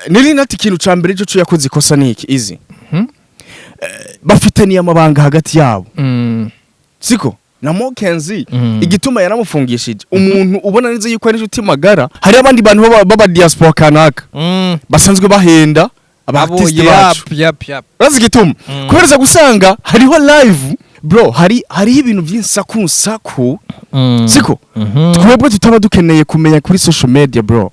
Nelly NAT ikintu ca mbere cyo yakoze ikosa niki izi bafitaniye amabanga hagati yabo siko na Mokenzi igituma yaramufungishije umuntu ubona neza yuko ari inshuti magara hari abandi bantu baba diaspora kanaka basanzwe bahenda abartiste bacu bazi gituma kubereza gusanga hariho live bro hari ibintu by'insaku siko twebwe tutaba dukeneye kumenya kuri social media bro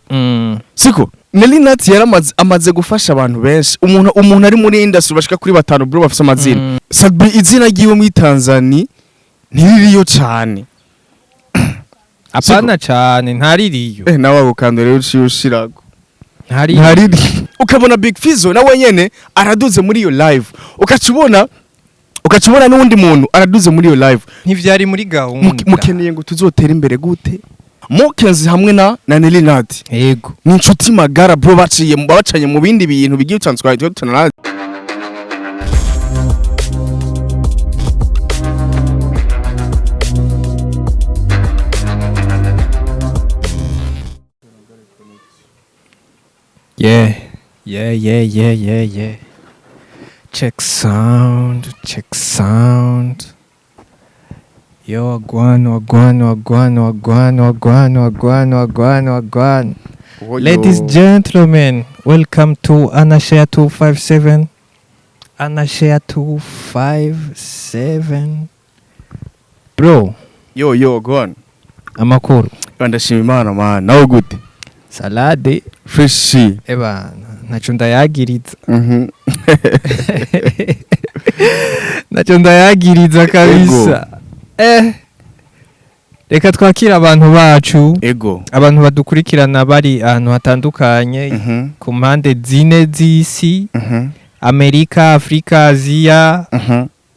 siko Nelly NAT amaze gufasha abantu benshi umuntu ari muri industry bashika kuri 5 bro bafite amazina Sabri izina giwe muri Tanzania ntiririyo cyane apana cyane ntaririyo nawe gukandora ushirago ntari ukabona Big Fizzo nawe nyene araduze muri iyo live ukacubona n'undi muntu araduze muri iyo live ntivyari muri gahunda mukeneye ngo tuzotera imbere gute Mokenzi hamwe na Nelly NAT yego ni inshuti magara bro bacanye mu bindi bintu bigiye utanzwe tunana Yeah. Check sound. Yo, wagwan. Ladies, gentlemen, welcome to Anashare 257. Anashare 257. Bro. Yo, gwan. Amakuru. Ndashima Imana man. Nawe gute? Salade. Freshi. Eba, nacho ndayagiriza. Nacho ndayagiriza kabisa. Reka twakira abantu bacu. Ego. Abantu badukurikirana bari ahantu hatandukanye ku mpande zine z'isi. Amerika, Afrika, Aziya,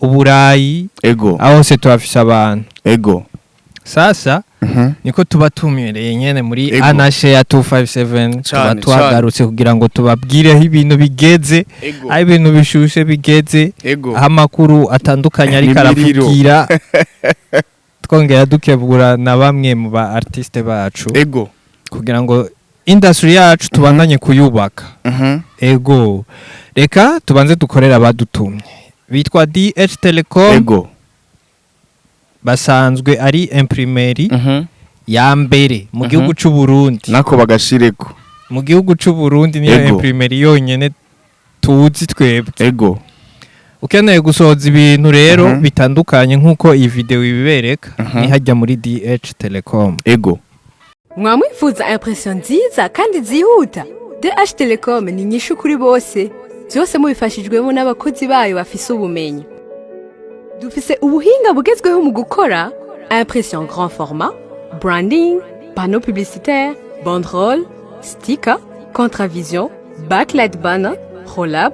Uburayi. Ego. Aho se twafise abantu. Ego. Sasa niko tuba tumireye nyene muri Anashare 257 tuba twagarutse kugira ngo tubabwire aho ibintu bigeze aho ibintu bishushe bigeze aho amakuru atandukanye ari karavugira twongera dukebura na bamwe mu ba artiste bacu kugira ngo industry yacu tubandanye kuyubaka reka tubanze dukorera abadutumye bitwa DH Telecom basanzwe ari imprimeri ya mbere mu gihugu cy'u Burundi nako bagashireko mu gihugu cy'u Burundi niyo imprimeri yonyene tuzi twebwe ukeneye gusohoza ibintu rero bitandukanye nkuko iyi video ibibereka ni hajya muri DH Telecom mwamwifuza impression nziza kandi zihuta DH Telecom ni nyishu kuri bose byose mubifashijwemo n'abakozi bayo bafise ubumenyi dufise ubuhinga bugezweho mu gukora impression grand format, branding, panneau publicitaire, banderole, sticker, contravision, backlight banner, roll-up,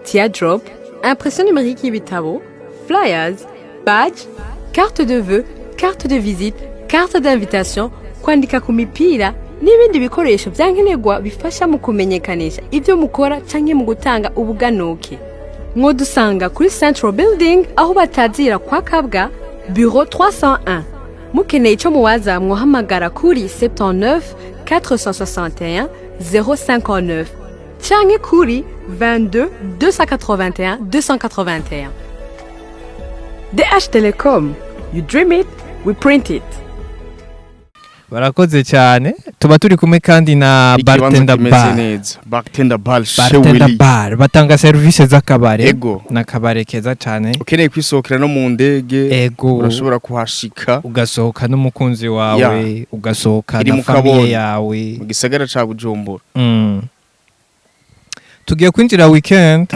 teardrop, impression numérique y'ibitabo, flyers, badge, carte de vœux, carte de visite, carte d'invitation, kwandika ku mipira n'ibindi bikoresho byankenerwa bifasha mu kumenyekanisha ibyo mukora canke mu gutanga ubuganuke. Mwodusanga kuri Central Building aho batazira kwa Kabwa bureau 301 mukeneye ico muwaza mwohamagara kuri 79 461 059 canke kuri 22 281 281 DH Telecom, you dream it, we print it. Barakoze cyane tuba turi kumwe kandi na bartender bar batanga service z'akabare n'akabare keza cyane ukeneye kwisokera no mu ndege urashobora kuhashika ugasohoka n'umukunzi wawe ugasohoka na famille yawe mu gisagara ca Bujumbura tugiye kwinjira weekend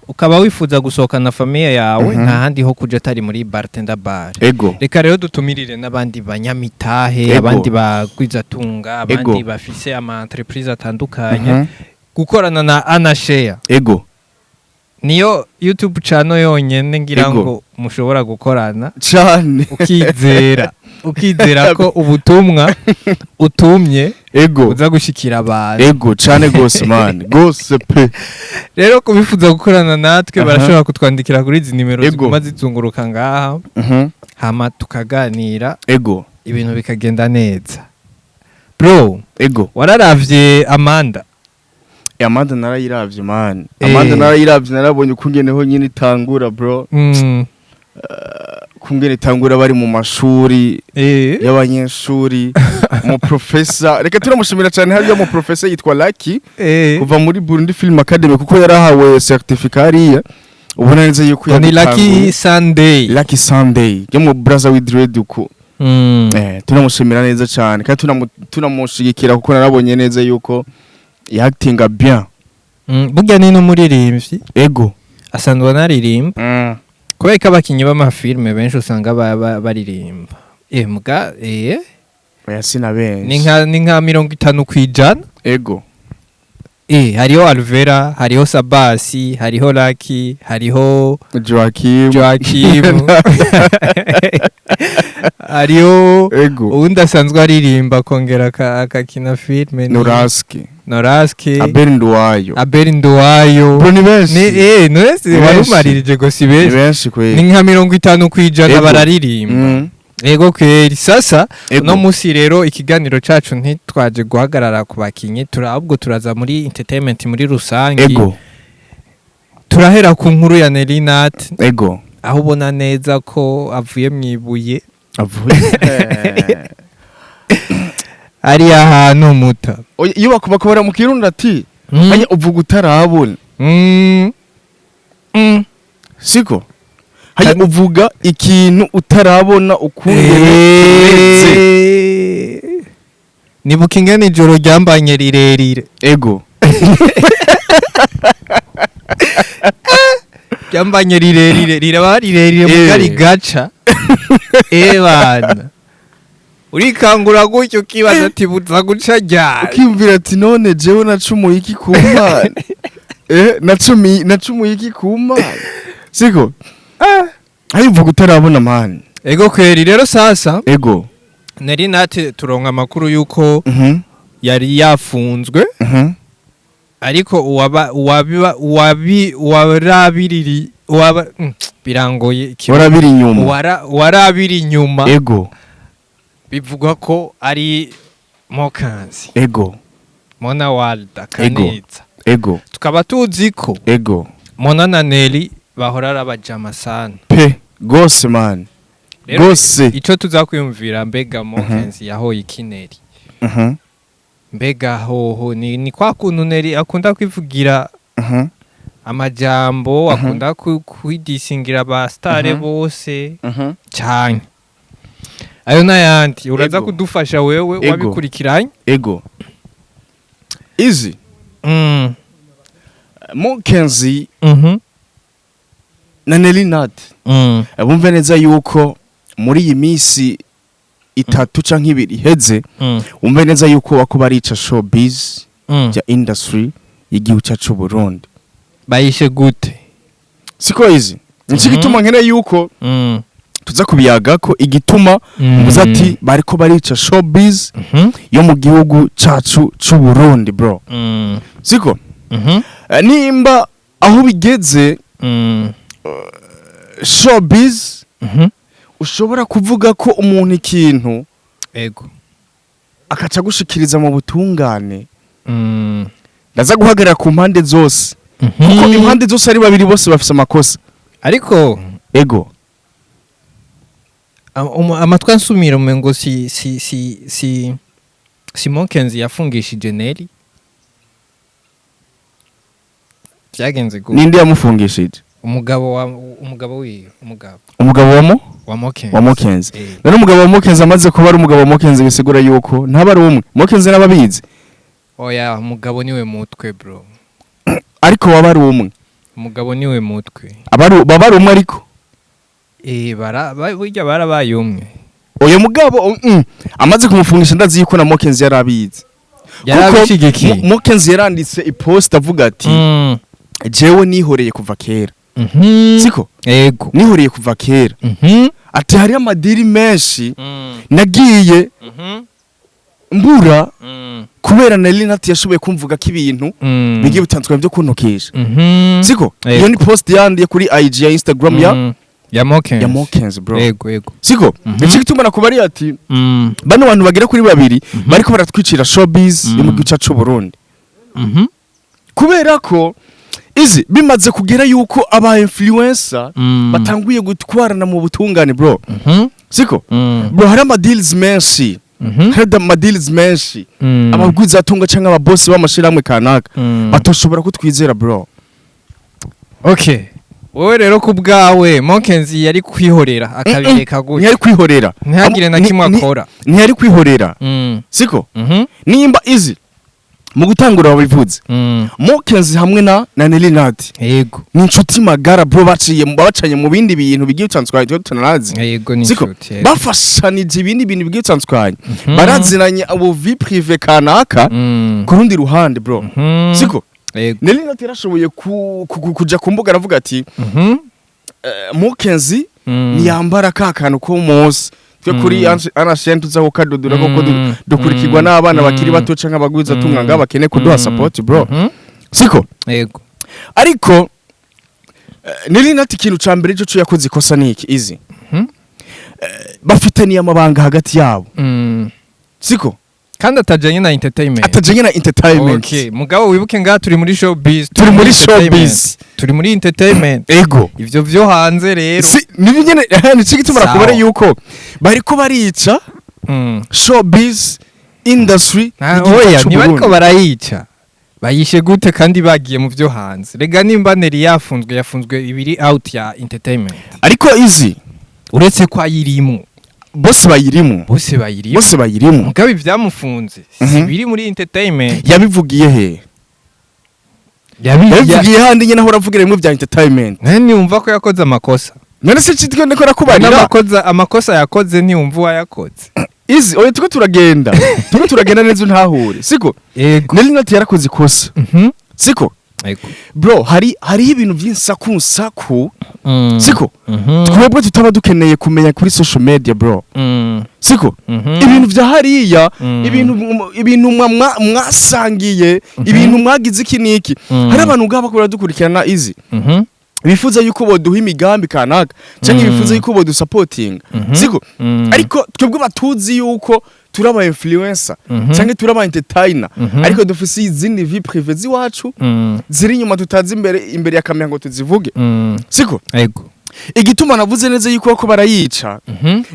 ukaba wifuza gusohoka na famille yawe nta handi ho kuja tari muri bartender bar reka rero dutumirire n'abandi banyamitahe abandi bagwizatunga abandi bafise ama entreprise atandukanye gukorana na Anashare niyo YouTube channel yonyene ngira ngo mushobora gukorana cyane ukizera ko ubutumwa utumye uza gushikira abantu cyane gose man gose pe rero kubifuza gukorana natwe barashobora kutwandikira kuri izi nimero ziguma zizunguruka ngaha hama tukaganira ibintu bikagenda neza bro wararavye Amanda Amanda narayiravye man. Amanda narayiravye narabonye ukungeneho nyine itangura bro. Kungene itangura bari mu mashuri y'abanyeshuri mu professor. Reka turamushimira cyane hariyo mu professor yitwa Lucky kuva muri Burundi Film Academy kuko yarahawe certificate hariya. Ubona neza yuko ni Lucky Sunday yo mu Brother with Red uko turamushimira neza cyane kandi tunamushigikira kuko narabonye neza yuko actinga bien. Burya ni no muririmbyi ego asanzwe anaririmba kubera ko abakinyi b'amafilme benshi usanga baririmba mbwa sina benshi ni nka 50% ego hariho Alvera, hariho Sabasi, hariho Lucky, hariho Joachim hariho uwundi asanzwe aririmba kongera akakina filme Noraski Abel Nduwayo bro ni benshi nese barumaririje go si benshi ni nka 50% bararirimba ego kweri sasa no musi rero ikiganiro cacu ntitwaje guhagarara ku bakinyi turabwo turaza muri entertainment muri rusangi ego turahera ku nkuru ya NELLY NAT ego aho ubona neza ko avuye mwibuye ari ahantu muta iyo bakubakora mu kirundi ati anya uvuga utarabona siko haya uvuga ikintu utarabona ukungene nibuka ingene ijoro ryambanye rirerire ego ryambanye rirerire riraba rirerire mugari gaca bana urikangura gutyo kibaza ati buza guca ryari ukimvira ati none jewe nacumuye iki ku Mana nacumuye iki ku Mana siko uvuga utarabona man ego kweri rero sasa ego NELLY NAT turonka amakuru yuko yari yafunzwe ariko birangoye warabiri inyuma ego bivugwa ko ari Mokanzi ego MONNA WALDA kaneza ego tukaba tuzi ko ego MONNA na NELLY bahora arabajama sana gose man gose ico tuzakwiyumvira mbega Mokanzi yahoye ikineri mbega hoho ni kwa kuntu NELLY akunda kwivugira amajambo akunda kwidisingira ba star bose cyane ayo nayandi uraza kudufasha wewe wabikurikiranye ego easy Mokanzi na NELLY NAT bumve neza yuko muri iyi minsi 3 canke 2 iheze umve neza yuko bako barica showbiz ya industry y'igihugu cyacu Burundi bayishe gute siko easy gituma nkene yuko tuza kubiyaga ko igituma muza ati bariko barica showbiz yo mu gihugu cyacu cy'u Burundi bro siko nimba aho bigeze showbiz ushobora kuvuga ko umuntu ikintu ego akaca gushikiriza mu butungane ndaza guhagarara ku mpande zose kuko impande zose ari babiri bose bafise amakosa ariko ego amatwa nsumira umengo si Mokanzi yafungishije NELLY byagenze gute ninde yamufungishije umugabo wa Mokanzi none umugabo wa Mokanzi amaze kuba ari umugabo wa Mokanzi bisigura yuko ntaba ari umwe Mokanzi n'ababizi oya umugabo niwe mutwe bro ariko waba ari umwe umugabo niwe mutwe baba ari umwe ariko burya barabaye umwe oya mugabo amaze kumufungisha ndazi yuko na Mokanzi yarabizi yarabishigikiye Mokanzi yaranditse ipost avuga ati jewe nihoreye kuva kera siko yego nihoreye kuva kera ati hari amadiri menshi nagiye mbura kubera NELLY NAT yashoboye kumvuga ko ibintu bigiye bitandukanye byo kuntokesha siko iyo ni post yandiye kuri IG ya Instagram ya Mokanzi bro yego siko iki gituma nakubari ati bano bantu bagera kuri babiri bariko baratwicira showbiz yo mu gihugu cyacu Burundi kubera ko izi bimaze kugera yuko aba influencer batanguye gutwarana mu butungane bro. Siko bro, hari ama deals menshi, hari ama deals menshi abagwiza atunga canke aba boss b'amashiramwe kanaka batoshobora kutwizera bro. Okay, wowe rero ku bwawe Mokenzi yari kwihorera akabireka gutya. Ntiyari kwihorera, ntihagire na kimwe akora. Ntiyari kwihorera. Siko nimba izi mu gutangura babivuze Mokenzi hamwe na NELLY NAT. Yego, ni inshuti magara bro, bacanye mu bindi bintu bigiye bitandukanye tunarazi. Yego, ni inshuti. Bafashanije ibindi bintu bigiye bitandukanye. Barazinanye abo vie prive kanaka ku rundi ruhande bro. Siko NELLY NAT yarashoboye kuja ku mbuga aravuga ati Mokenzi niyambara kakano ko munsi twe kuri anashentu za ukadodura koko dukurikirwa n'abana bakiri bato canka abagwiza tunga ngaba bakene kuduha support bro. Siko yego, ariko NELLY NAT ikintu ca mbere cyo yakoze ikosa niki izi bafitaniye amabanga hagati yabo. Siko kandi atajanye na entertainment. Okay, mugabo wibuke ngaha turi muri showbiz, turi muri entertainment. Ego ivyo vyo hanze rero ni nyene ni ciki tumara kubara yuko bariko barica showbiz industry. Oya, ni bariko barayica, bayishe gute kandi bagiye mu vyo hanze. Rega nimba NELLY yafunzwe ibiri out ya entertainment, ariko izi uretse kwa yirimo bose bayirimo mugabo ivyamufunze si biri muri entertainment. Yabivugiye he? Yabivugiye handi nyene aho uravugira bimwe vya entertainment. Nani umva ko yakoze amakosa? None se citwe ndiko rakubarira amakosa yakoze ni umva wayakoze. Izi oye tuko turagenda neza ntahure. Siko NELLY NAT yarakoze ikosa. Siko bro, hari ibintu by'insaku. Siko twebwe tutaba dukeneye kumenya kuri social media bro. Siko ibintu vya hariya, ibintu mwasangiye, ibintu mwagize ikiniki, hari abantu ngaba ko baradukurikirana izi bifuza yuko boduha imigambi kanaka cyangwa bifuza yuko bodu supporting. Siko ariko twebwe batuzi yuko turaba influencer cyangwa turaba entertainer, ariko dufise izindi vie prive ziwacu ziri nyuma tutazi imbere ya kamera ngo tuzivuge. Siko yego, igituma navuze neza yuko ko barayica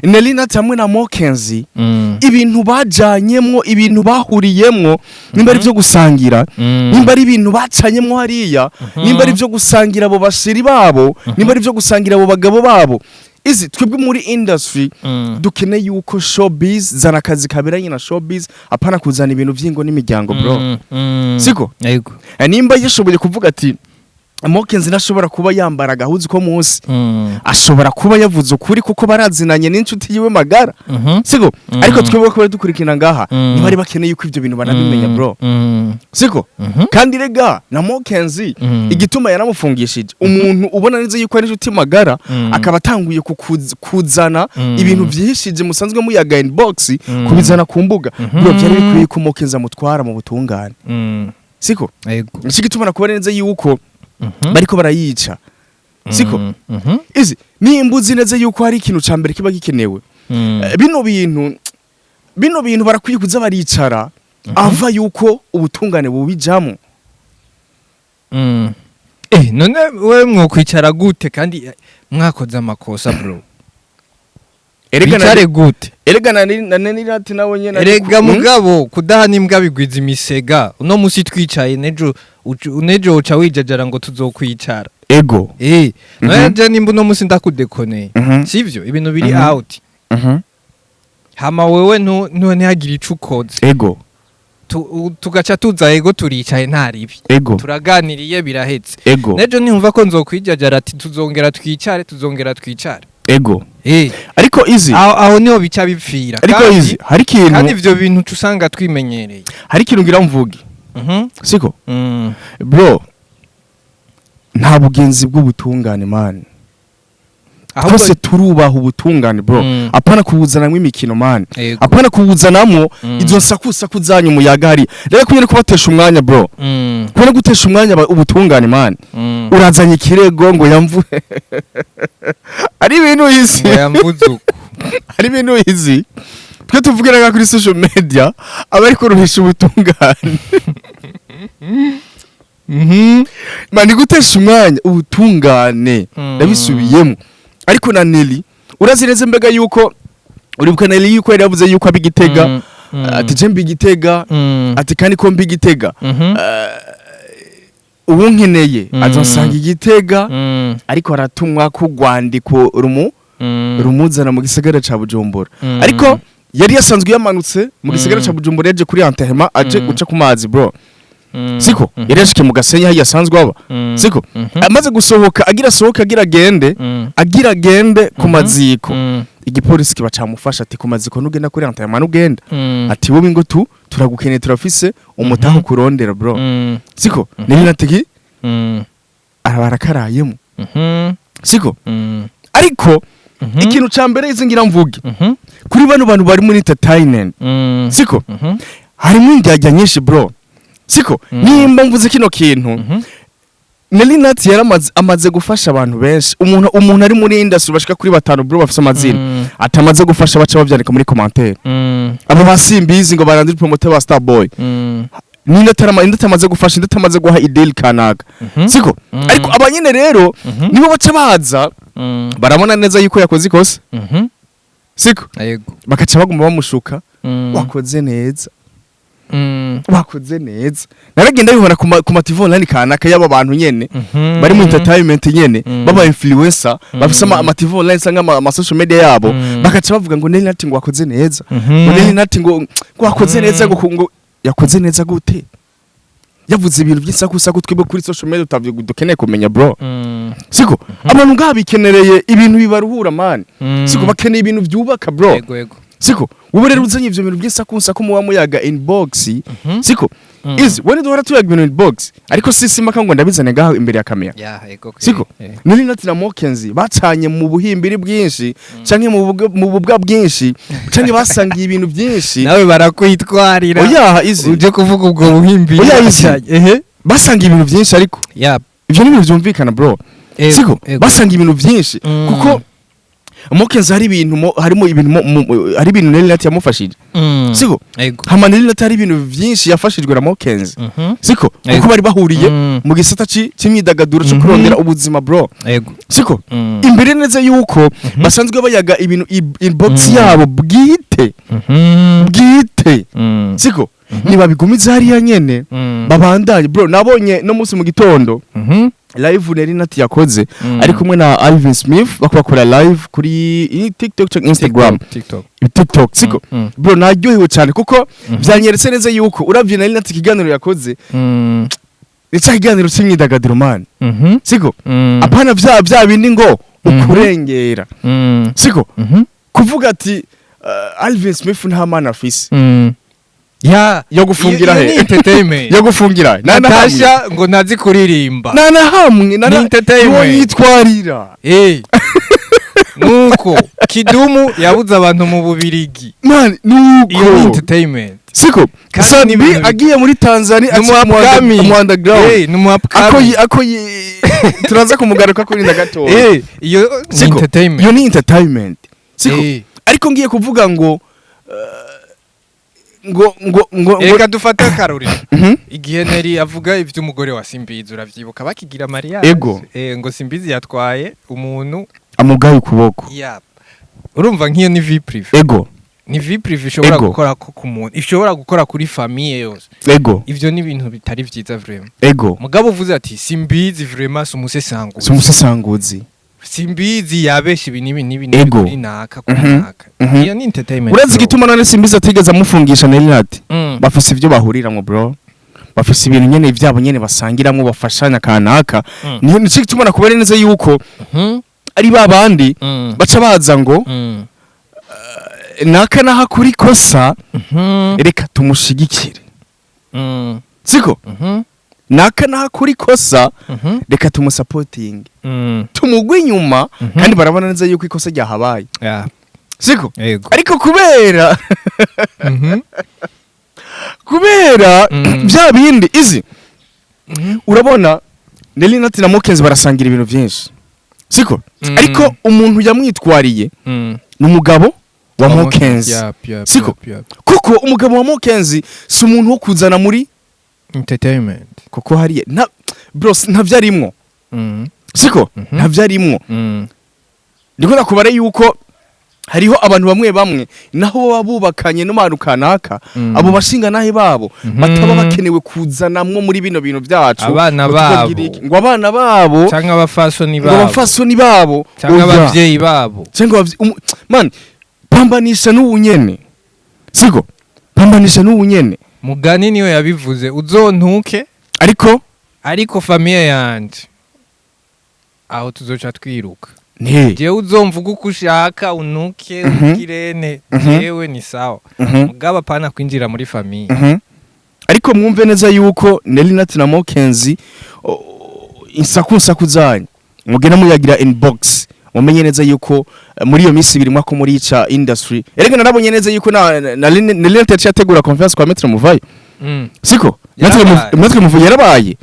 NELLY NAT hamwe na Mokenzi ibintu bajanyemwo, ibintu bahuriyemwo, nimba ari byo gusangira, nimba ari ibintu bacanyemwo hariya, nimba ari byo gusangira abo bashiri babo, nimba ari byo gusangira abo bagabo babo. Izi twebwe muri industry dukeneye yuko showbiz zana akazi kaberanye na showbiz, apana kuzana ibintu vyingo n'imiryango bro. Siko yego, nimba yashoboye kuvuga ati Mokenzi nashobora kuba yambara agahuzu ko munsi, ashobora kuba yavuze ukuri kuko barazinanye n'inshuti yiwe magara. Siko ariko twebwe ko dukurikirana ngaha ntibari bakeneye yuko ivyo bintu banabimenya bro. Siko kandi rega na Mokenzi igituma yaramufungishije umuntu ubona neza yuko ari inshuti magara, akaba atanguye kuzana ibintu vyihishije musanzwe muyaga inbox kubizana ku mbuga bro. Byari bikwiye ko Mokenzi amutwara mu butungane. Siko yego, igituma nakubona neza yuko bariko barayica. Siko izi ni imbuzi neza yuko hari ikintu ca mbere kiba gikenewe. Bino bintu barakwiye kuza baricara ava yuko ubutungane bubijamo. None we mwokwicara gute kandi mwakoze amakosa bro? Bicare gute? Erega na NELLY NAT nawe nyene erega mugabo kudahana imbwa bigwiza imisega. Uno musi twicaye nejo uca wijajara ngo tuzokwicara. Ego naje nimba uno musi ndakudekone sivyo, ibintu biri out. Hama wewe ntihagire ico ukoze. Ego tugaca tuza ego turicaye ntaribi, turaganiriye birahetse. Nejo ntumva ko nzokwijajara ati tuzongera twicare. Ego ariko izi aho niho bica bipfira. Ariko izi hari ikintu kandi ivyo bintu usanga twimenyereye. Hari ikintu ngira mvuge. Siko bro, nta bugenzi bw'ubutungane man. Twese turubaha ubutungane bro, apana kubuzanamwe imikino man, apana kubuzanamwo izo nsakusaku zanyu muyaga hari. Rero kunyene kubatesha umwanya bro, kunyene gutesha umwanya ubutungane man. Urazanye ikirego ngo yamvu ari ibintu izi ngo yamvuzuko ari ibintu izi twe tuvugiraga kuri social media abari kuruhisha ubutungane. mani gutesha umwanya ubutungane ndabisubiyemo ariko na Nelly urazireze mbega yuko uribuka Nelly yuko yari yavuze yuko abigitega ati je mbigitega ati kandi ko mbigitega ubu nkeneye azasanga igitega ariko aratumwa ku rwandiko rumuzana mu gisagara ca Bujumbura ariko yari yasanzwe yamanutse mu gisagara ca Bujumbura yaje kuri Antehema aje guca ku mazi bro siko yari yashike mu Gasenyi aho yasanzwe aba siko amaze gusohoka agira gende ku maziko igipolisi kiba camufasha ati ku maziko nugenda kuri Antehema nugenda ati wowe ngo turagukeneye turafise umutaho kurondera bro siko nini natiki arabarakaraye siko ariko ikintu ca mbere izingira mvuge kuri bano bantu bari muri entertainment siko harimo indyarya nyinshi bro siko nimba mvuze kino kintu NAT amaze gufasha abantu benshi umuntu ari muri industry bashika kuri 5 bro bafise amazina atamaze gufasha baca bavyandika muri commentaire abo basimbizi ngo barandire promoter wa Starboy ndetamaze gufasha ndetamaze guha ideli kanaga siko ariko abanyene rero nibo baca baza barabona neza yuko yakoze ikose siko bakaca baguma bamushuka wakoze neza wakoze neza naragenda bibona ku mativo online kanaka y'aba bantu nyene bari mu entertainment nyene baba influencer bafise amativo online sanga ama social media yabo bakaca bavuga ngo NAT ngo wakoze neza ngo NAT ngo wakoze neza ngo yakoze neza gute yavuze ibintu by'insakusaku twebwe kuri social media dukeneye kumenya bro siko abantu ngabikenereye ibintu bibaruhura man siko bakeneye ibintu byubaka bro siko ubu rero uzanye ivyo bintu by'insakusaku mu wamuyaga inbox siko is when duhora tuyaga ibintu inbox ariko sisima kango ndabizane ngaho imbere ya kamera siko NAT na Mokenzi bacanye mu buhimbiri bwinshi canke mu bubwa bwinshi canke basangiye ibintu byinshi nawe barakwitwarira oya uje kuvuga ubwo buhimbiri basangiye ibintu byinshi ariko ivyo ni ibintu byumvikana bro siko basangiye ibintu byinshi kuko Mokenzi hari ibintu harimo hari ibintu NAT yamufashije siko hama NAT hari ibintu byinshi yafashijwe na Mokenzi siko kuko bari bahuriye mu gisata cy'imyidagaduro cyo kurondera ubuzima bro siko imbere neza yuko basanzwe bayaga ibintu inbox yabo bwite siko niba bigumiza hariya nyene babandanye bro nabonye no munsi mu gitondo live NAT yakoze ari kumwe na Alvin Smith bakora live kuri TikTok cyangwa Instagram TikTok siko bro naryohewe cyane kuko vyanyeretse neza yuko uravye NAT kiganiro yakoze nica kiganiro cy'imyidagaduro man siko apana vya bindi ngo ukurengera siko kuvuga ati Alvin Smith nta mana afise yo gufungira he entertainment yo gufungira Natasha ngo nazi kuririmba nana hamwe nana entertainment yitwarira nuko Kidumu yabuze abantu mu Bubirigi man nuko iyo entertainment siko Sanbi agiye muri Tanzania mu underground ako turaza kumugaruka kuri ndagato iyo entertainment yo ni entertainment siko ariko ngiye kuvuga ngo reka dufata karori igihe NELLY avuga ivy'umugore wa Simbizi uravyibuka bakigira mariage ngo Simbizi yatwaye umuntu amugaye ukuboko urumva nkiyo ni vie privé ni vie privé ishobora gukora ko ku muntu ishobora gukora kuri famille yose ivyo ni ibintu bitari vyiza vraiment mugabo uvuze ati Simbizi vraiment sumusesanguzi Simbizi yabesha ibintu kuri naka kunaka iyo ni entertainment urazi gituma none Simbizi atigeze amufungisha NAT bafise ivyo bahuriramwe bro bafise ibintu nyene ivyabo nyene basangiramwe bafashanya kanaka niyo nico gituma nakubere neza yuko ari babandi baca baza ngo naka naha kuri kosa reka tumushigikire siko naka naha kuri kosa reka tumusupporting tumugwe inyuma kandi barabona neza yuko ikosa ryahabaye siko ariko kubera bya bindi izi urabona NAT na Mokenzi barasangira ibintu byinshi siko ariko umuntu yamwitwariye n'umugabo wa Mokenzi siko kuko umugabo wa Mokenzi si umuntu wo kuzana muri entertainment kuko hariya bros ntavyarimwo siko ntavyarimwo ndiko nakubare yuko hariho abantu bamwe naho baba bubakanye no manu kanaka abo bashinga nahe babo bataba bakenewe kuzanamwo muri bino bintu byacu abana babo ngo abana babo cyangwa abafasoni babo cyangwa abavyeyi babo cyangwa man pambanisha n'ubunyene siko pambanisha n'ubunyene mugani niyo yabivuze uzontuke ariko famille yanje aho tuzoca twiruka jewe uzomvuga uko ushaka unuke ukirene jewe ni sawa mugaba pana kwinjira muri famille ariko mwumve neza yuko Nelly NAT na Mokenzi insaku zanyu mugena muyagira inbox mumenye neza yuko muri iyo misi ibiri mwako muri ica industry erega narabonye neza yuko Nelly NAT yategura conference kwa Maître Muvayo siko Maître Muvayo yarabaye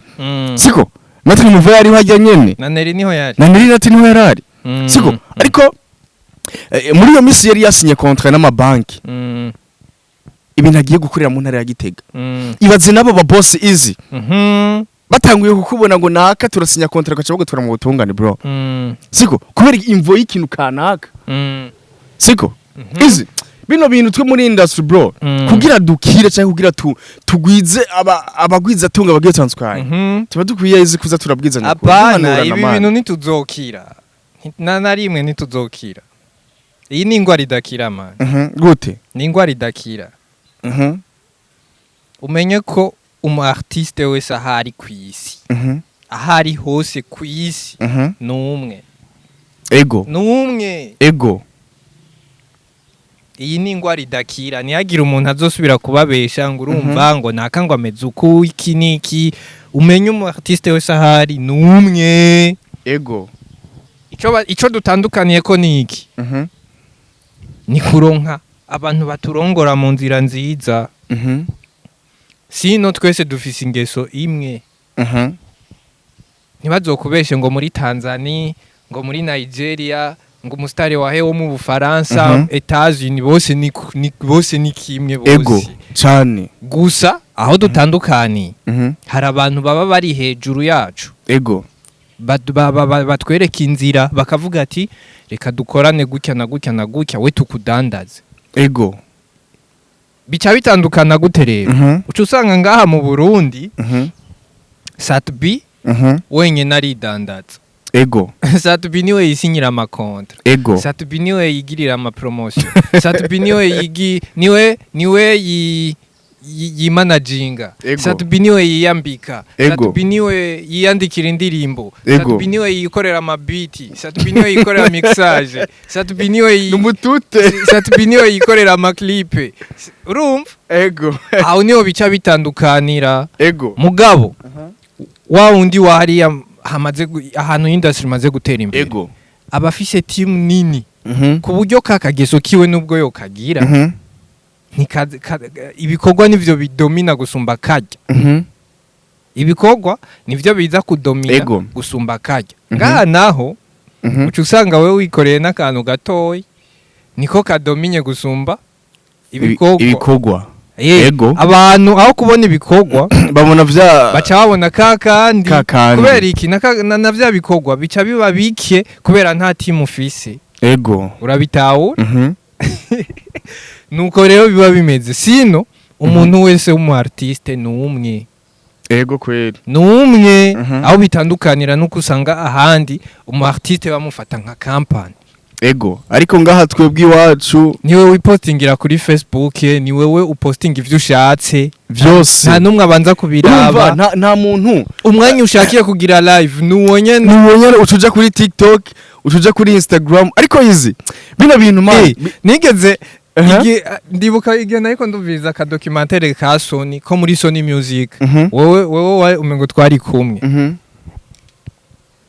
siko Maître Muvayo ari hajya nyene na Nelly niho yari niho yarari siko ariko muri iyo misi yari yasinye contrat n'amabanki ibintu agiye gukorera mu ntara ya Gitega ibaze nabo ba boss easy batanguye kukubona ngo naka turasinya contrat gacha bagutora mu butungane bro siko kubera imvo y'ikintu kanaka siko easy bino bintu twe muri industry bro kugira dukire cyangwa kugira tugwize abagwiza tunga bagiye tandukanye tuba dukwiye izi kuza turabwizanya apana ibi bintu nituzokira na rimwe nituzokira iyi ni ingwara idakira man gute ni ingwara idakira umenye ko umu artiste wese ahari kwisi ahari hose kwisi numwe ego iyi ni ingwara idakira niyagira umuntu azosubira kubabesha ngo urumva ngo nakangwa mezuku iki niki umenye umu artiste wese ahari numwe ego ico dutandukaniye ko niki ni kuronka abantu baturongora mu nzira nziza sino twese dufise ingeso imwe ntibazokubeshe ngo muri Tanzania ngo muri Nigeria ngo umustari wahe wo mu Bufaransa Etats-Unis bose ni kimwe bose ego cyane gusa aho dutandukani hari abantu baba bari hejuru yacu ego batwereka inzira bakavuga ati reka dukorane gutya na gutya na gutya we tukudandaze ego bica bitandukana gute rero uca usanga ngaha mu Burundi Satbi wenyine aridandaza ego Satbi niwe yisinyira amakontra ego Satbi niwe yigirira amapromotion Satbi niwe yimanaginga Satbi niwe yiyambika Satbi niwe yiyandikira indirimbo Satbi niwe yikorera amabiti Satbi niwe yikorera mixage Satbi niwe Satbi niwe yikorera amaklipe urumva ego aho niho bica bitandukanira ego mugabo wa undi wahari hamaze ahantu industry maze gutera imbere ego abafise team nini ku buryo kakageso kiwe nubwo yo kagira ibikorwa nivyo bidomina gusumba kajya ibikorwa nivyo biza kudomina gusumba kajya ngaha naho uca usanga wewe wikoreye n'akantu gatoyi niko kadominye gusumba ibikorwa ego abantu aho kubona ibikorwa babona baca babona kakandi kubera iki na vya bikorwa bica biba bike kubera nta team ufise ego urabitahura nuko rero biba bimeze sino umuntu wese w'umu artiste numwe ego kweli numwe aho bitandukanira nuko usanga ahandi umu artiste bamufata nka company ego ariko ngaha twebwe iwacu niwe wipostingira kuri Facebook ni wewe upostinga ivyo ushatse vyose nta numwe abanza kubiraba nta muntu umwanya ushakiye kugira live nuwonye ucuja kuri TikTok ucuja kuri Instagram ariko izi bino bintu nigeze ndibuka igihe nariko ndumviriza aka documentaire ka Sony ko muri Sony Music wowe umengo twari kumwe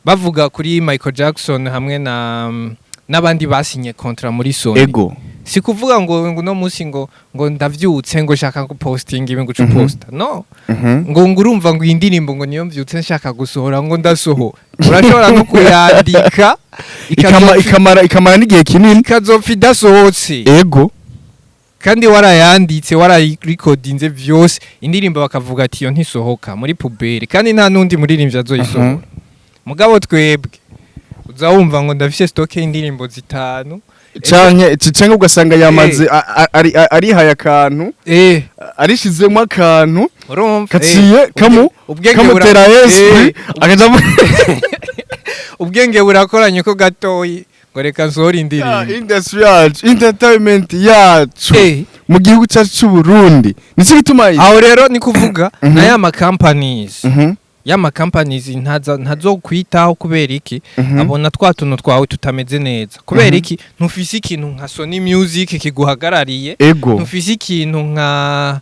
bavuga kuri Michael Jackson hamwe n'abandi basinye kontra muri Sony ego si kuvuga ngo no musi ngo ndavyutse ngo shaka gupostinga ibi ngo posta no ngo urumva ngo indirimbo ngo niyo mvyutse nshaka gusohora ngo ndasoho urashobora no kuyandika ikamara n'igihe kinini ikazopfa idasohotse ego kandi warayanditse warayirecordinze vyose indirimbo bakavuga ati yo ntisohoka muri puberi kandi nta nundi muririmbyi azoyisohora mugabo twebwe uzawumva ngo ndafise stock y'indirimbo zitanu canke ugasanga yamaze arihaye akantu arishizemo akantu kaciye kamutera esprit akaja ubwenge burakoranye ko gatoyi ngo reka nsohora indirimbo industry yacu entertainment yacu mu gihugu cyacu cy'u Burundi nico gituma aho rero ni kuvuga na ya ma companies yama companies ntazo kwitaho kubera iki abona twatuno twawe tutameze neza kubera iki ntufise ikintu nka Sony Music kiguhagarariye ntufise ikintu nka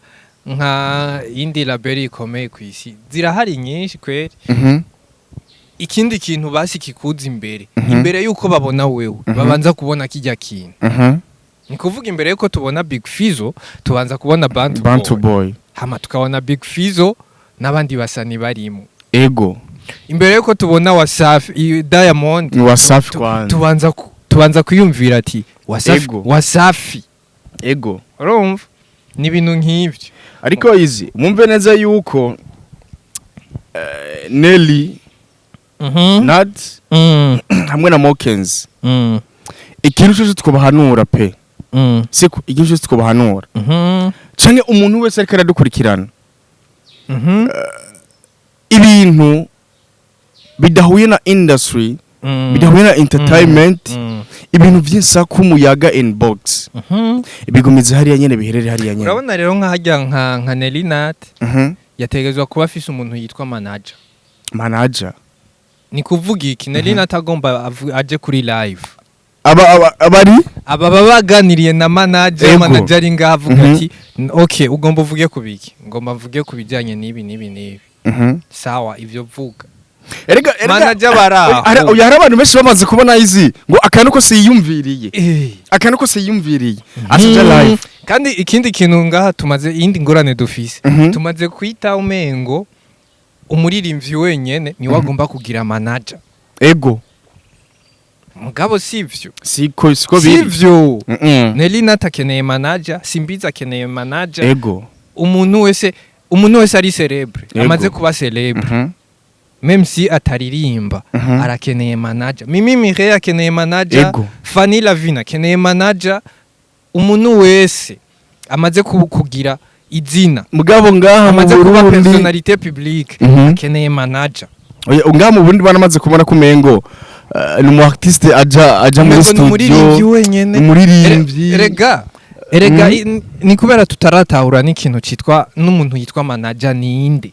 indi label ikomeye kwisi zirahari nyinshi kweri ikindi kintu basi kikuza imbere yuko babona wewe babanza kubona kijya kintu ni kuvuga imbere yuko tubona Big Fizzo tubanza kubona Bantu Boy hama tukabona Big Fizzo n'abandi basani barimo imbere yuko tubona Wasafi Diamond tubanza kuyumvira ati Wasafi urumva ni ibintu nk'ivyo ariko izi mumve neza yuko Nelly NAT hamwe na Mokenzi ikintu cyose twobahanura pe siko ikintu cyose twobahanura canke umuntu wese ariko aradukurikirana ibintu bidahuye na industry bidahuye na entertainment ibintu vyinsa kumuyaga inbox ibigumize hariya nyene biherere hariya nyene urabona rero nkahajya nka Nelly NAT yategezwa kuba afise umuntu yitwa manager ni kuvuga iki Nelly NAT agomba aje kuri live aba baganiriye na manager ari ngavuga ati okay ugomba uvuge kubiki ngomba mvuge kubijanye nibi sawa ivyo vuga erega manager baraho hari abantu benshi bamaze kubona izi ngo akantu ko siyumviriye asaje live kandi ikindi kintu ngaha tumaze indi ngorane dufise tumaze kwita umengo umuririmbyi wenyene ni wagomba kugira manager mugabo sivyo siko biri Nelly NAT akeneye manager Simbiza akeneye manager umuntu wese ari celebre amaze kuba celebre même si ataririmba arakeneye manager Mimi Mire akeneye manager Fanny Lavina akeneye manager umuntu wese amaze kugira izina mugabo ngaha amaze kuba personnalité publique akeneye manager ngaha mu Burundi banamaze kubona kumengo ni artiste aja muri studio umuririmbyi erega ni kubera tutaratahura n'ikintu citwa n'umuntu yitwa manager ninde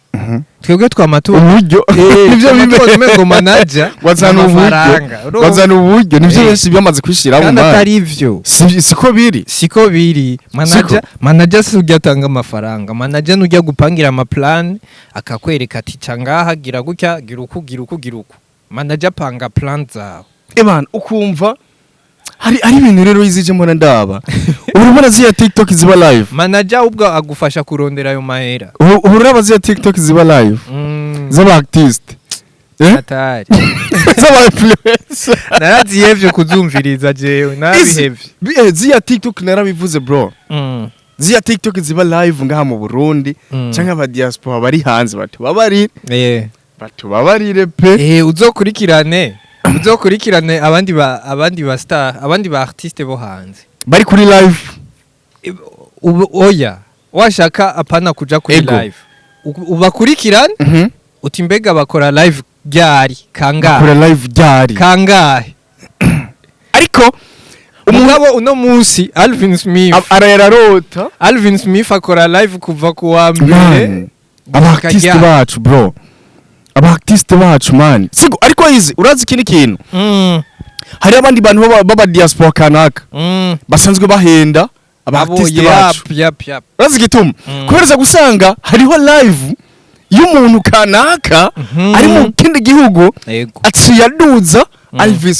twebwe twamatu uburyo nivyo bimeze manager wazana uburyo nivyo benshi byamaze kwishira mu mwana atari ivyo siko biri manager si ugyatanga amafaranga manager n'ujya gupangira ama plan akakwereka ati cangaha gira gutya gira uku manager panga plan zawe ebana ukumva hari ibintu rero yizije mbona ndaba urubona ziya TikTok ziba live manager ubwo agufasha kurondera ayo mahera uraba ziya TikTok ziba live zaba artist atari zaba influencer naraziyevye kuzumviriza jewe nabihevye ziya TikTok narabivuze bro ziya TikTok ziba live ngaha mu Burundi canke aba diaspora bari hanze batubabarire pe uzokurikirane abandi ba star abandi ba artiste bo hanze bari kuri live oya washaka apana kuja kuri live ubakurikirane uti mbega bakora live ryari kangahe ariko umugabo uno munsi Alvin Smith ararota Alvin Smith akora live kuva ku wa mbere abartiste bacu bro abartiste bacu man sigo ariko izi urazi ikindi kintu hari abandi bantu baba diaspora kanaka basanzwe bahenda abartiste bacu urazi igituma kubereza gusanga hariho live y'umuntu kanaka ari mu kindi gihugu aciyaduza Alvin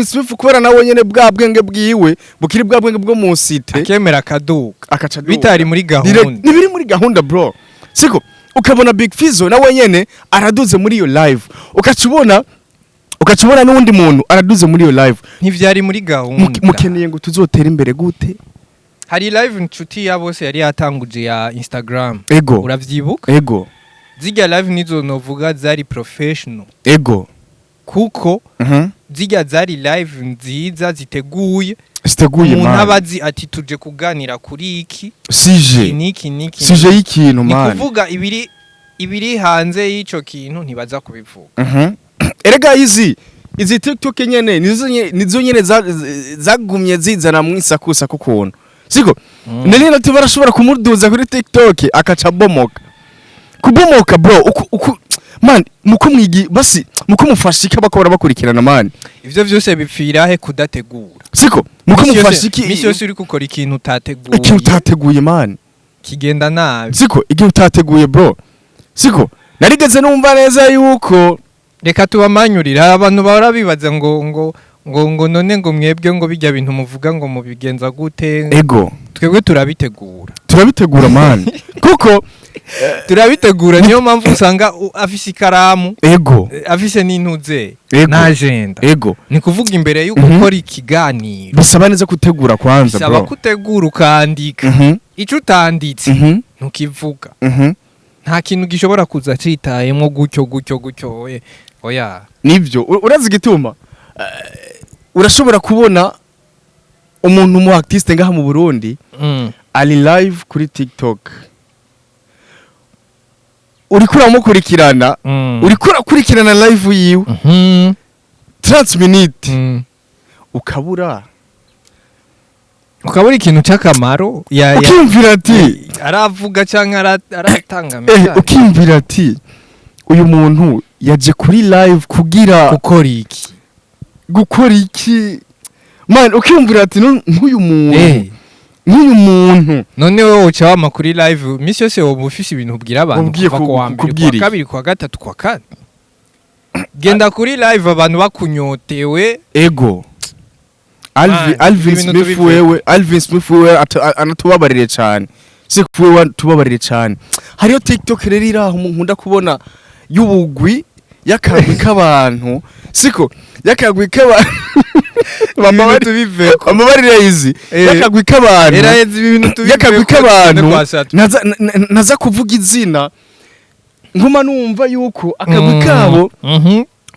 Smith kubera nawe nyene bwa bwenge bwiwe bukiri bwa bwenge bwo mu site akemera kaduka bitari muri gahunda nibiri muri gahunda bro siko ukabona Big Fizzo nawe nyene araduze muri iyo live ukacubona n'undi muntu araduze muri iyo live ntivyari muri gahunda mukeneye ngo tuzotera imbere gute hari live inshuti ya bose yari yatanguje ya Instagram. Ego. Uravyibuka? Ego. Zirya live nizo novuga zari professional. Ego. Kuko zirya zari live nziza ziteguye. Ziteguye man. Umuntu abazi ati tuje kuganira kuri iki. Sije. Niki. Sije y'ikintu man. Ni kuvuga ibiri hanze y'ico kintu ntibaza kubivuga. Erega izi TikTok nyene nizo nyene zagumye zizana mu isakusa kukuntu. Siko nari nati barashobora kumuduza kuri TikTok akaca bomoka. Kubomoka bro man muko mwigi basi muko mufashika bakora bakurikirana man. Ivyo vyose bipfira he kudategura. Siko muko mufashiki misi yose uri gukora ikintu utateguye. Ikintu utateguye man. Kigenda nabi. Siko igihe utateguye bro. Siko narigeze numva neza yuko reka tubamanyurira abantu barabibaza ngo none ngo mwebwe ngo bijya bintu muvuga ngo mubigenza gute. Ego. Twebwe turabitegura man. Kuko turabitegura niyo mpamvu usanga afise ikaramu. Ego. Afise n'intuze na agenda. Ego. Ni kuvuga imbere yuko ukora ikiganiro. Bisaba neza kutegura kwanza bro. Bisaba kutegura ukandika. Ico utanditse ntukivuga. Nta kintu gishobora kuza citayemwo gutyo oya nivyo urazi igituma urashobora kubona umuntu mu artiste ngaha mu Burundi ali live kuri TikTok urikura mukurikirana urikura live yiwe 30 minutes ukabura ikintu cy'akamaro ukimvira ati aravuga cyangwa aratanga message ukimvira ati uyu muntu yaje kuri live kugira gukora iki man ukimvira ati nk'uyu muntu none wowe uca wama kuri live misi yose wowe ufise ibintu ubwira abantu kuva ku wa mbere kwa kabiri kwa gatatu kwa kane genda kuri live abantu bakunyotewe. Ego. Alvin Smith wewe anatubabarire cyane. Sikuwe tubabarire cyane. Hariyo TikTok rero iraho nkunda kubona y'ubugwi yakagwi k'abantu. Siko yakagwi k'abantu. Mama tubiveko. Amabarire izi. Yakagwi k'abantu. Eraheze ibintu tubiveko. Yakagwi k'abantu. Naza kuvuga izina. Nguma numva yuko akagwi kabo.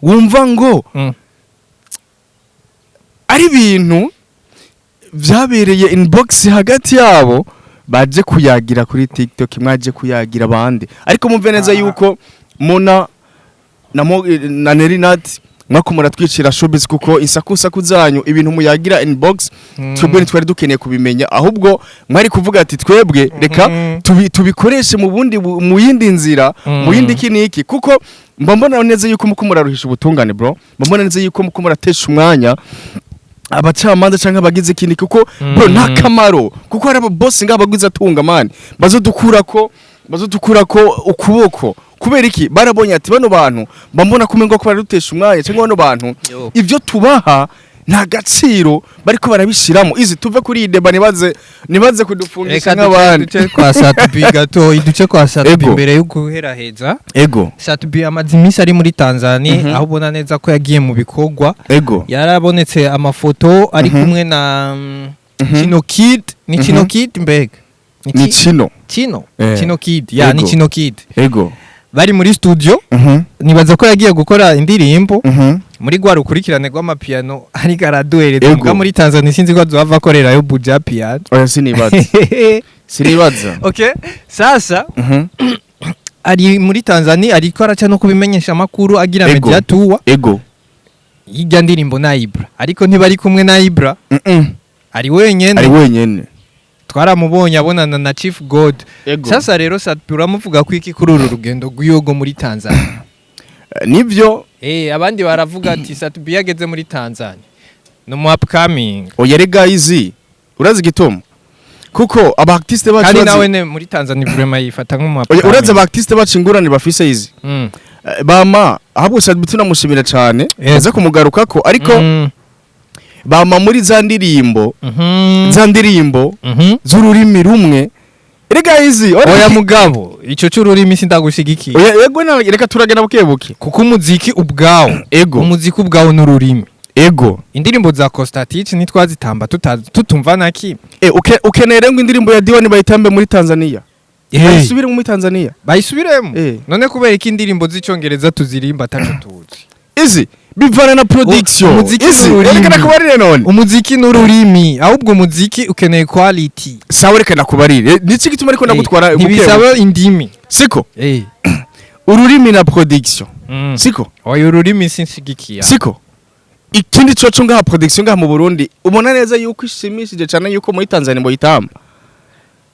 Wumva ngo ari ibintu byabereye inbox hagati yabo baje kuyagira kuri TikTok mwaje kuyagira abandi ariko mumve neza yuko MONNA na NELLY NAT mwako muratwicira showbiz kuko insakusa kuzanyu ibintu muyagira inbox twebwe ntitwari dukeneye kubimenya ahubwo mwari kuvuga ati twebwe reka tubikoreshe mu yindi nzira mu yindi kiniki kuko mbona neza yuko muko muraruhisha ubutungane bro mbona neza yuko muko muratesha umwanya abacamanza canke abagize ikindi kuko bro nta kamaro kuko hari ababoss ngabaguze atunga man bazodukurako ukuboko kubera iki barabonye ati bano bantu mbona kumengo ko barutesha umwanya cyangwa bano bantu ivyo tubaha nta gaciro bariko barabishiramo izi tuve kuri ideba nibaze kudufungisha nk'abandi duce kwa Satubi gato iduce kwa Satubi mbere yo guheraheza ego Satubi amazimisi ari muri Tanzania aho bona neza ko yagiye mu bikogwa ego yarabonetse amafoto ari kumwe na Chino Kid ni Chino Kid mbega ni Chino Kid ya ni Chino Kid ego bari muri studio nibaza ko yagiye gukora indirimbo muri gwa rukurikirane rw'amapiano ari garaduhereza mbwa muri Tanzania sinzi ko azova akorera yo buja piano oya sinibaza okay sasa ari muri Tanzania ariko araca no kubimenyesha makuru agira media tour ego yijya ndirimbo na Ibra ariko ntibari kumwe na Ibra ari wenyene twaramubonye abonana na Chief God sasa rero saturamuvuga ko iki kuri uru rugendo rw'iyogo muri Tanzania nivyo abandi baravuga ati Satubi yageze muri Tanzania no mu upcoming oya guys urazi gitomo kuko aba artiste bacu kandi nawe muri Tanzania vraiment yifata nko mu upcoming urazi aba artiste bacu ingurane bafise izi bama ahubwo Satubi tunamushimira cyane aza kumugarukako ariko bama muri za ndirimbo z'ururimi rumwe guys oya mugabo ico cy'ururimi sindagushigikiye yego reka turagena bukebuke kuko umuziki ubwawo n'ururimi ego indirimbo za Costatich nitwazitamba tutumva naki ukeneye ngo indirimbo ya Diwani bayitambe muri Tanzania bayisubire muri Tanzania bayisubiremo none kubera iki indirimbo z'icyongereza tuzirimba atacu tuzi izi bivana na production reka kubarire none umuziki n'ururimi ahubwo umuziki ukeneye quality sawa reka kubarire niki gituma ariko ndagutwara ntibisaba indimi siko ururimi na production siko oyo ururimi sinshigikiya siko ikindi coco ngaha production ngaha mu Burundi ubona neza yuko ishimishije cyane yuko muri Tanzania boyitamba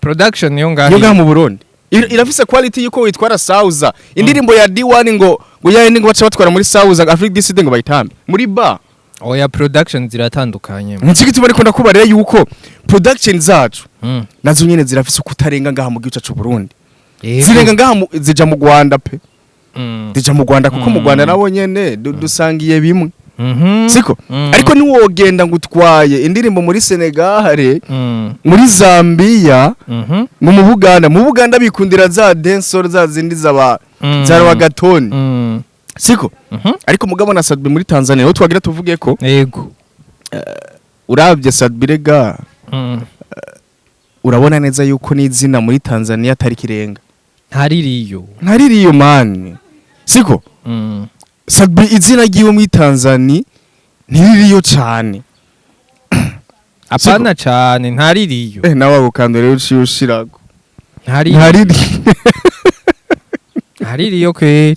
production yo ngaha mu Burundi irafise quality yuko witwara sauza indirimbo ya D1 ngo yayindi ngo baca batwara muri sauza Africa Diside ngo bayitambe muri bar oya production ziratandukanye mu kigiti bari kunda kubarira yuko production zacu nazo nyene zirafise kutarenga ngaha mu gihugu cyacu Burundi zirenga ngaha zija mu Rwanda pe zija mu Rwanda kuko mu Rwanda nabo nyene dusangiye bimwe siko ariko ni wogenda ngutwaye indirimbo muri Senegal muri Zambia mu Buganda bikundira za dancehall za zindi za Gatoni siko ariko mugabo na Sadbi muri Tanzania ho twagira tuvuge ko yego urabye Sadbi rega urabona neza yuko n'izina muri Tanzania atari kirenga ntaririyo man siko Sadbi izina giwe muri Tanzania ntiririyo cyane apana cyane ntaririyo nawe ukando rero ushirago ntaririyo kweri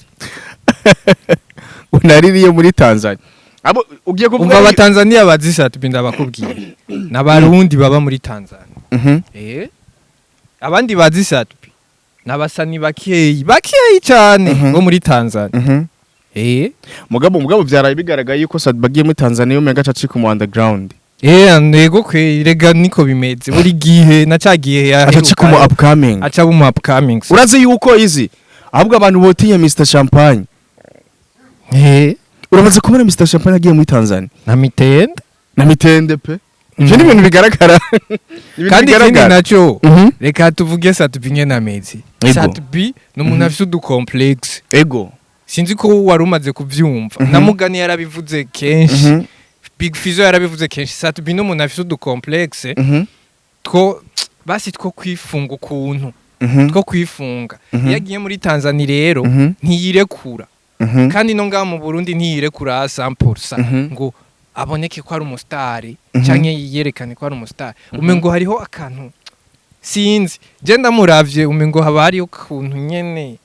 unaririyo muri Tanzania abo ugiye kuvuga aba Tanzania bazisatu binda bakubwiye n'abarundi baba muri Tanzania abandi bazisatu n'abasani bakeyi cyane bo muri Tanzania mugabo byaraye bigaragaye yuko Sadbi bagiye muri Tanzania yo mega cacika mu underground nego rega niko bimeze buri gihe nacagiye acacika mu upcoming urazi yuko izi ahubwo abantu botinya Mr Champagne uramaze kubona Mr Champagne agiye muri Tanzania na mitende pe je ni ibintu bigaragara kandi ikindi naco reka tuvuge Sadbi nyene amezi Sadbi n'umuntu afite udu complex ego sinzi ko wari umaze kuvyumva namugani yarabivuze kenshi Big Fizzo yarabivuze kenshi Sadbi n'umuntu afite udu complex two basi two kwifunga ukuntu two kwifunga yagiye muri Tanzania rero ntiyirekura kandi no ngaha mu Burundi ntiyirekura 100% ngo aboneke ko ari umustar canke yerekane ko ari umustar umengo hariho akantu sinzi je ndamuravye umengo haba hariho kuntu nyene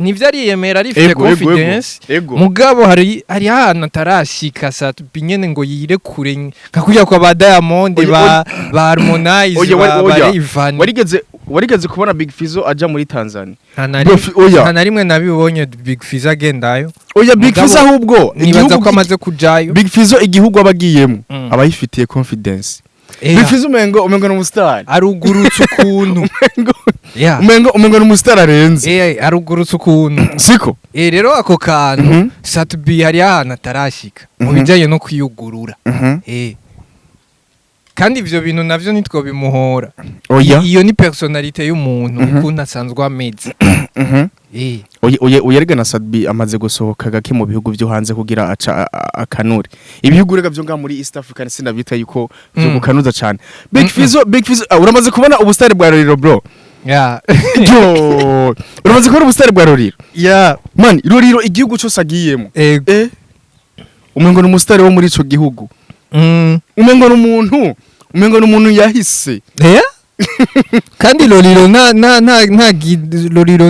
nivyo ariyemera arifite confidence mugabo hari ahantu atarashika Sadbi nyene ngo yirekure nkakuya kwa ba Diamond ba Harmonize ba Rayvanny warigeze kubona Big Fizzo aja muri Tanzania nta rimwe nabibonye Big Fizzo agendayo Big Fizzo ahubwo nibaza ko amaze kujayo Big Fizzo igihugu abagiyemo abayifitiye confidence Big Fizzo umengo n'umustar arugurutse ukuntu umengo n'umustar arenze arugurutse ukuntu siko rero ako kantu Sadbi hari ahantu atarashika mu bijanye no kwiyugurura kandi ivyo bintu navyo nitwo bimuhora iyo ni personality y'umuntu ukuntu asanzwe ameze uyerega na Sadbi amaze gusohoka gake mu bihugu byo hanze kugira akanure ibihugu rega byo nga muri East Africa sinabita yuko byo gukanuza cyane Big Fizzo uramaze kubona ubustari bwa Roriro bro uramaze kubona ubustari bwa Roriro man Roriro igihugu cyose agiyemo umengo n'umustari wo muri ico gihugu umengo n'umuntu yahise kandi Roriro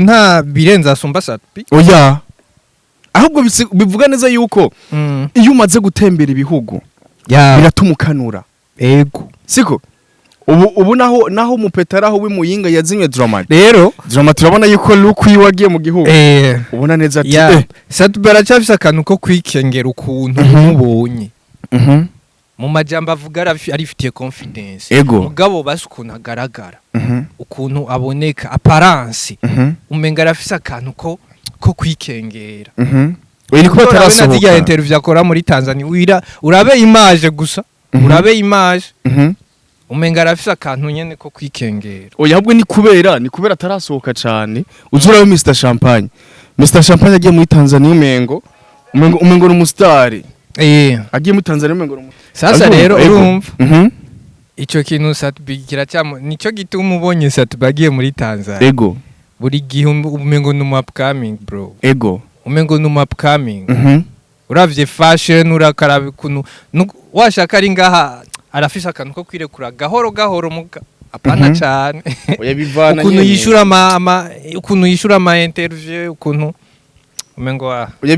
nta birenza asumba Sadbi ahubwo bivuga neza yuko iyo umaze gutembera ibihugu biratumukanura siko ubu naho mupetaraho w'imuyinga yazimye drama rero drama turabona yuko look yiwagiye mu gihugu ubona neza ati Sadbi aracafise akantu ko kwikengera ukuntu mubonye mu majambo avuga arifitiye confidence mugabo basi ukuntu agaragara ukuntu aboneka apparence umenga arafise akantu ko kwikengera ni kuba tarasohoka ya interview akora muri Tanzania urabe image gusa urabe image umenga arafise akantu nyene ko kwikengera ahubwo ni kubera atarasohoka cyane uzurayo Mr Champagne agiye muri Tanzania umengo umengo n'umustar agiye mu Tanzania umengo sasa rero urumva ico kintu satubikira cyamo nico gituma ubonye satubagiye muri Tanzania ego buri gihe umengo no upcoming bro ego umengo no upcoming uravye fashion urakaraba kuntu washaka ari ngaha arafise akantu ko kwirekura gahoro muga apana cyane oya bivana ukuntu yishura ama interview ukuntu umengo oya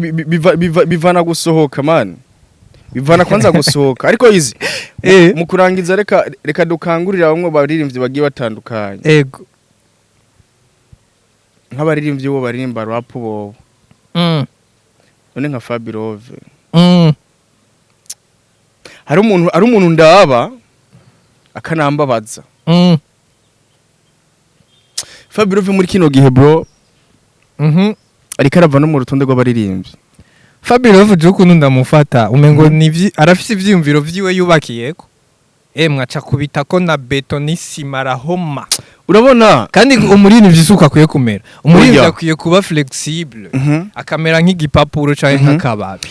bivana gusohoka man bivana kwanza gusohoka ariko izi mu kurangiza reka dukangurira bamwe baririmbyi bagiye batandukanye ego nk'abaririmbyi bo baririmba rap bo none nka Fabirove hari umuntu ndaba akanambabaza Fabirove muri kino gihe bro ariko arava no mu rutonde rw'abaririmbyi Fabirove ukuntu ndamufata umengo arafise ivyiyumviro vyiwe yubakiyeko mwaca kubita ko na beto n'isima arahoma urabona kandi umuririmbyi isuka akwiye kumera umuririmbyi akwiye kuba flexible akamera nk'igipapuro canke nk'akababi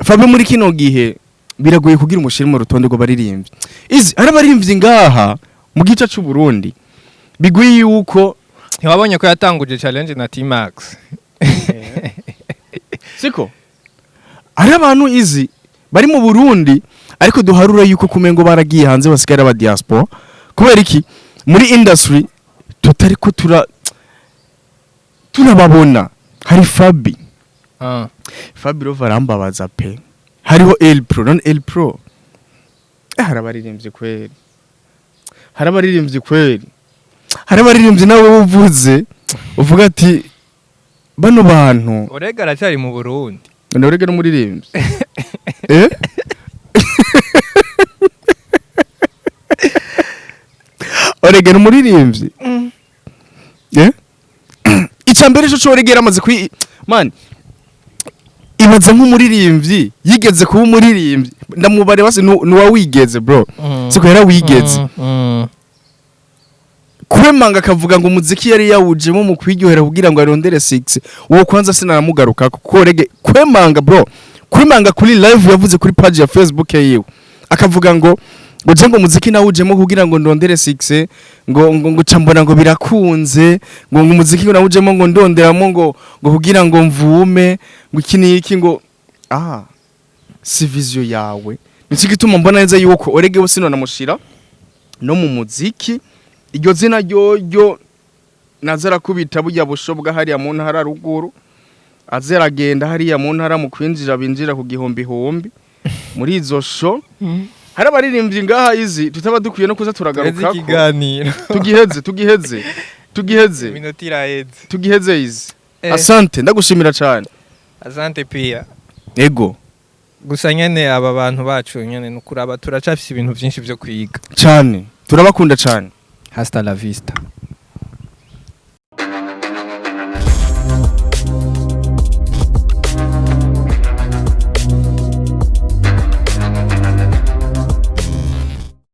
Fabi muri kino gihe biragoye kugira umushiri mu rutonde rw'abaririmbyi izi ari abaririmbyi ngaha mu gice cy'u Burundi biguye yuko ntiwabonye ko yatanguje challenge na T-Max siko ari abantu izi bari mu Burundi ariko duharura yuko kumengo baragiye hanze basigara aba diaspora kubera iki muri industry tutari ko turababona hari Fabirove arambabaza pe hariho El Pro hari abaririmbyi kweri hari abaririmbyi nawe uvuze uvuga ati bano bantu Orega aracyari mu Burundi Orega n'umuririmbyi Orega n'umuririmbyi icambere cyo Orega amaze man imaze nk'umuririmbyi yigeze kuba umuririmbyi ndamubare base nuwa wigeze bro siko yara wigeze kwemanga akavuga ngo umuziki yari yawujemo mu kwiryohera kugira ngo arondere 6 uwo kwanza sinaramugaruka kuko Orega kwemanga kuri live yavuze kuri page ya Facebook yiwe akavuga ngo ngo muziki nawujemo kugira ngo ndondere 6 ngo cambona ngo birakunze ngo umuziki nawujemo ngo ndonderamo ngo kugira ngo mvume ngo iki ngo si vision yawe niki gituma mbona neza yuko Orega we sino namushira no mu muziki iryo zina ryo nazara kubita bujya bushobwa hariya mu ntara ruguru azeragenda hariya mu ntara mu kwinjira binjira ku gihombi muri izo show hari abaririmbyi ngaha izi tutaba dukwiye no kuza turagaruka ko tugiheze minota iraheze tugiheze izi asante ndagushimira cyane asante pia ego gusa nyene aba bantu bacu nyene nukuraba turacafise ibintu byinshi byo kwiga cyane turabakunda cyane hasta la vista